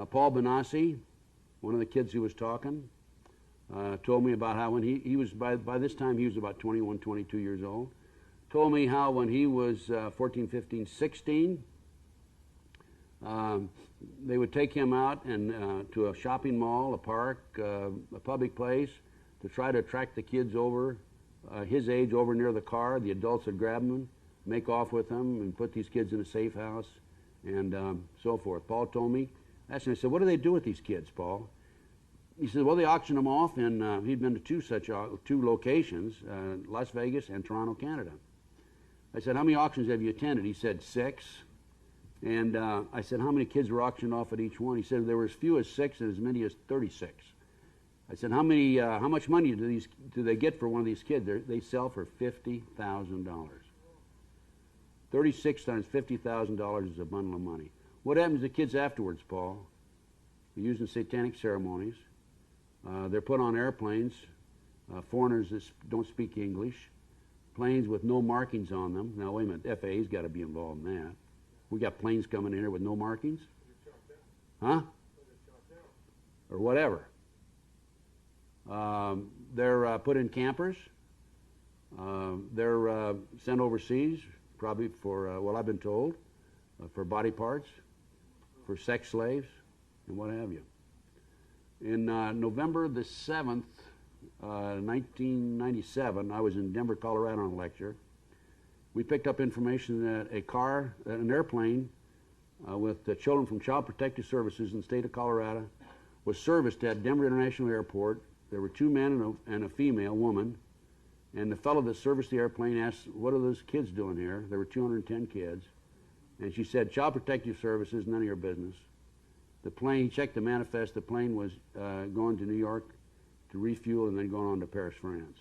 Paul Benassi, one of the kids who was talking, told me about how when he was, by this time he was about 21, 22 years old, told me how when he was 14, 15, 16, they would take him out and to a shopping mall, a park, a public place, to try to attract the kids over, his age, over near the car. The adults would grab them, make off with them, and put these kids in a safe house, and so forth. Paul told me, I asked him, I said, what do they do with these kids, Paul? He said, well, they auction them off, and he'd been to two locations, Las Vegas and Toronto, Canada. I said, how many auctions have you attended? He said, 6. And I said, how many kids were auctioned off at each one? He said, there were as few as 6 and as many as 36. I said, how much money do they get for one of these kids? They sell for $50,000. 36 times $50,000 is a bundle of money. What happens to kids afterwards, Paul? They're used in satanic ceremonies. They're put on airplanes, foreigners that don't speak English, planes with no markings on them. Now, wait a minute, FAA's got to be involved in that. We got planes coming in here with no markings? Huh? Or whatever. They're put in campers. They're sent overseas, probably for, well, I've been told, for body parts, for sex slaves, and what have you. In November the 7th, 1997, I was in Denver, Colorado on a lecture. We picked up information that an airplane with the children from Child Protective Services in the state of Colorado was serviced at Denver International Airport. There were 2 men and a female woman, and the fellow that serviced the airplane asked, what are those kids doing here? There were 210 kids, and she said, Child Protective Services, none of your business. The plane, he checked the manifest, the plane was going to New York to refuel and then going on to Paris, France.